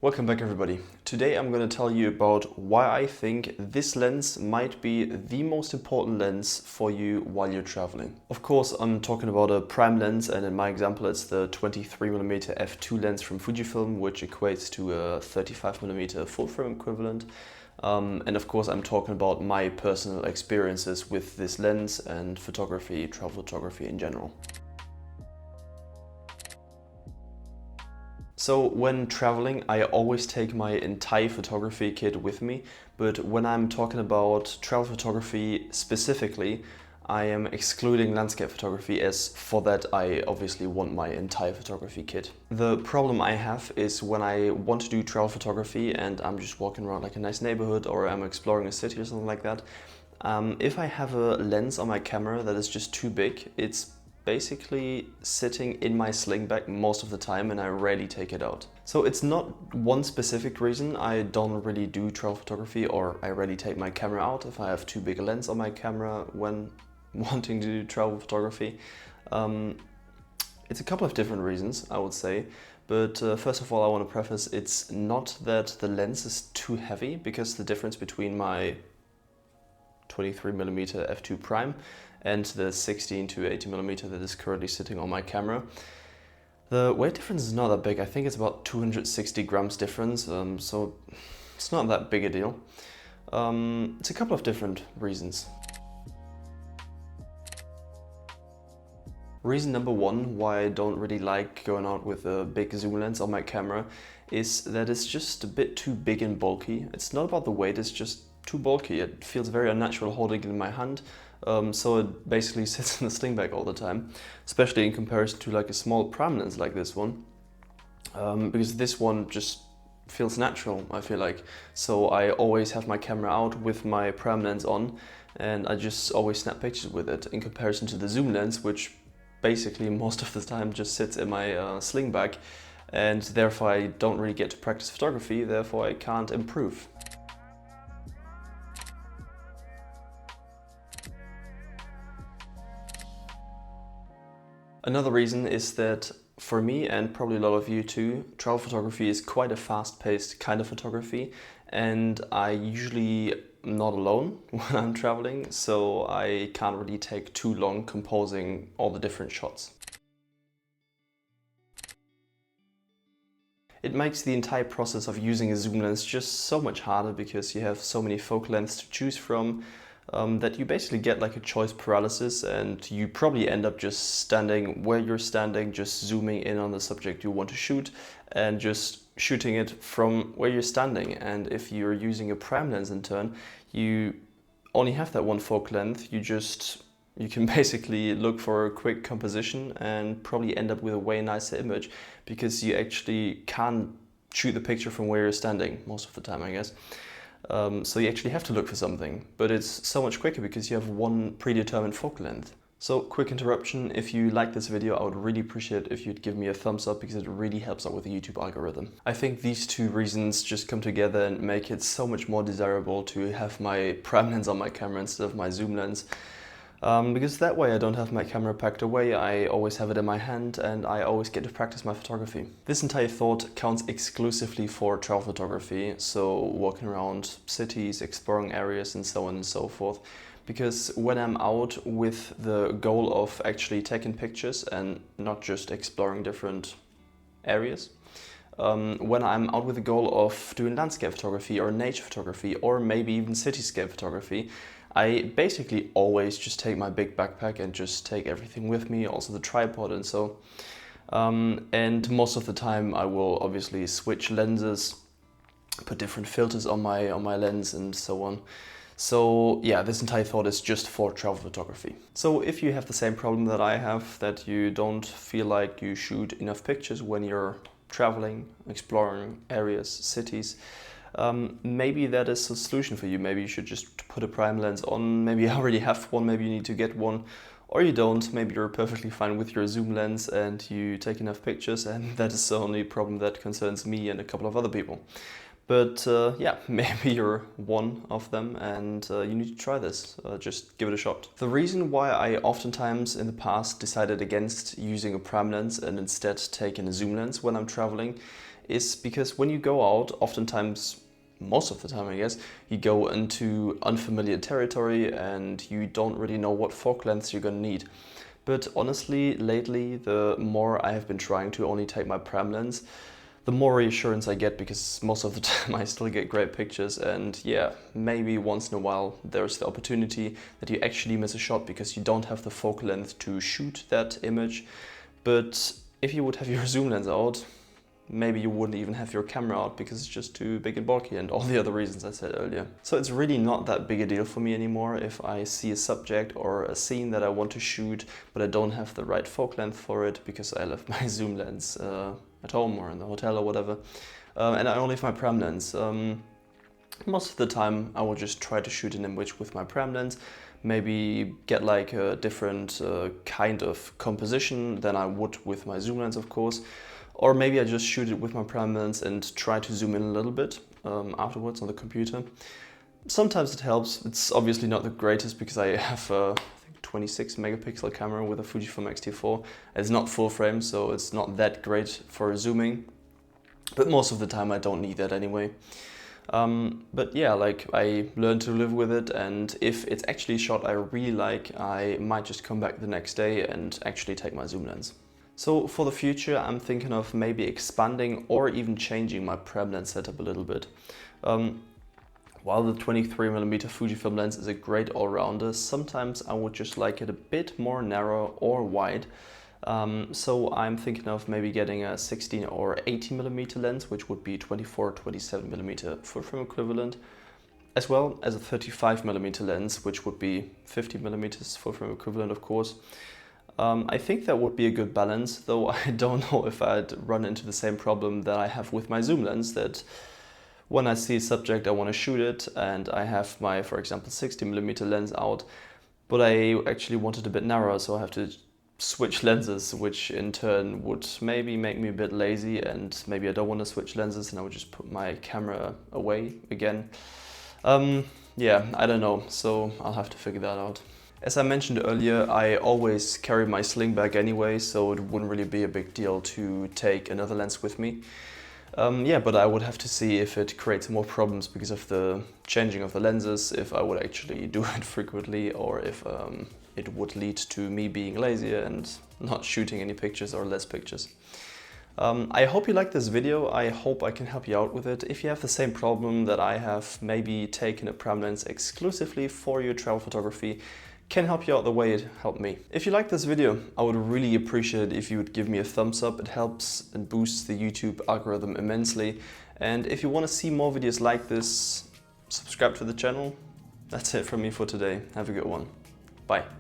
Welcome back everybody. Today I'm going to tell you about why I think this lens might be the most important lens for you while you're traveling. Of course, I'm talking about a prime lens, and in my example it's the 23mm f2 lens from Fujifilm, which equates to a 35mm full frame equivalent. And of course I'm talking about my personal experiences with this lens and photography, travel photography in general. So when traveling, I always take my entire photography kit with me, but when I'm talking about travel photography specifically, I am excluding landscape photography, as for that I obviously want my entire photography kit. The problem I have is when I want to do travel photography and I'm just walking around like a nice neighborhood, or I'm exploring a city or something like that, if I have a lens on my camera that is just too big, it's basically sitting in my sling bag most of the time and I rarely take it out. So it's not one specific reason I don't really do travel photography, or I rarely take my camera out if I have too big a lens on my camera when wanting to do travel photography. It's a couple of different reasons, I would say. But first of all, I want to preface, it's not that the lens is too heavy, because the difference between my 23mm f2 prime and the 16 to 80mm that is currently sitting on my camera, the weight difference is not that big. I think it's about 260 grams difference, so it's not that big a deal. It's a couple of different reasons. Reason number one why I don't really like going out with a big zoom lens on my camera is that it's just a bit too big and bulky. It's not about the weight, it's just too bulky. It feels very unnatural holding it in my hand, so it basically sits in the sling bag all the time, especially in comparison to like a small prime lens like this one, because this one just feels natural, I feel like. So I always have my camera out with my prime lens on, and I just always snap pictures with it, in comparison to the zoom lens, which basically most of the time just sits in my sling bag, and therefore I don't really get to practice photography, therefore I can't improve. Another reason is that for me, and probably a lot of you too, travel photography is quite a fast-paced kind of photography, and I usually am not alone when I'm traveling, so I can't really take too long composing all the different shots. It makes the entire process of using a zoom lens just so much harder, because you have so many focal lengths to choose from, that you basically get like a choice paralysis, and you probably end up just standing where you're standing, just zooming in on the subject you want to shoot and just shooting it from where you're standing. And if you're using a prime lens in turn, you only have that one focal length. You can basically look for a quick composition and probably end up with a way nicer image, because you actually can't shoot the picture from where you're standing most of the time, I guess. So you actually have to look for something, but it's so much quicker because you have one predetermined focal length. So, quick interruption, if you like this video, I would really appreciate it if you'd give me a thumbs up, because it really helps out with the YouTube algorithm. I think these two reasons just come together and make it so much more desirable to have my prime lens on my camera instead of my zoom lens. Because that way I don't have my camera packed away, I always have it in my hand, and I always get to practice my photography. This entire thought counts exclusively for travel photography, so walking around cities, exploring areas and so on and so forth. Because when I'm out with the goal of actually taking pictures and not just exploring different areas, when I'm out with the goal of doing landscape photography or nature photography or maybe even cityscape photography, I basically always just take my big backpack and just take everything with me, also the tripod and so. And most of the time I will obviously switch lenses, put different filters on my lens and so on. So yeah, this entire thought is just for travel photography. So if you have the same problem that I have, that you don't feel like you shoot enough pictures when you're traveling, exploring areas, cities, maybe that is a solution for you. Maybe you should just put a prime lens on. Maybe you already have one, maybe you need to get one, or you don't. Maybe you're perfectly fine with your zoom lens and you take enough pictures, and that is the only problem that concerns me and a couple of other people. But yeah, maybe you're one of them and you need to try this. Just give it a shot. The reason why I oftentimes in the past decided against using a prime lens and instead taking a zoom lens when I'm traveling is because when you go out, oftentimes, most of the time I guess, you go into unfamiliar territory and you don't really know what focus lengths you're gonna need. But honestly, lately, the more I have been trying to only take my pram lens, the more reassurance I get, because most of the time I still get great pictures. And yeah, maybe once in a while there's the opportunity that you actually miss a shot because you don't have the focal length to shoot that image. But if you would have your zoom lens out, maybe you wouldn't even have your camera out because it's just too big and bulky and all the other reasons I said earlier. So it's really not that big a deal for me anymore if I see a subject or a scene that I want to shoot, but I don't have the right focal length for it because I left my zoom lens at home or in the hotel or whatever, and I only have my pram lens. Most of the time I will just try to shoot an image with my pram lens, maybe get like a different kind of composition than I would with my zoom lens, of course. Or maybe I just shoot it with my pram lens and try to zoom in a little bit afterwards on the computer. Sometimes it helps. It's obviously not the greatest because I have a 26 megapixel camera with a Fujifilm X-T4. It's not full frame, so it's not that great for zooming. But most of the time I don't need that anyway. But yeah, like I learned to live with it, and if it's actually a shot I really like, I might just come back the next day and actually take my zoom lens. So for the future, I'm thinking of maybe expanding or even changing my pram lens setup a little bit. While the 23mm Fujifilm lens is a great all-rounder, sometimes I would just like it a bit more narrow or wide. So I'm thinking of maybe getting a 16 or 18mm lens, which would be 24 or 27mm full frame equivalent, as well as a 35mm lens, which would be 50mm full frame equivalent, of course. I think that would be a good balance, though I don't know if I'd run into the same problem that I have with my zoom lens, that when I see a subject I want to shoot it and I have my, for example, 60mm lens out, but I actually want it a bit narrower, so I have to switch lenses, which in turn would maybe make me a bit lazy, and maybe I don't want to switch lenses and I would just put my camera away again. Yeah, I don't know, so I'll have to figure that out. As I mentioned earlier, I always carry my sling bag anyway, so it wouldn't really be a big deal to take another lens with me. Yeah, but I would have to see if it creates more problems because of the changing of the lenses, if I would actually do it frequently, or if it would lead to me being lazier and not shooting any pictures or less pictures. I hope you liked this video. I hope I can help you out with it. If you have the same problem that I have, maybe taking a pram lens exclusively for your travel photography can help you out the way it helped me. If you liked this video, I would really appreciate it if you would give me a thumbs up. It helps and boosts the YouTube algorithm immensely. And if you want to see more videos like this, subscribe to the channel. That's it from me for today. Have a good one. Bye.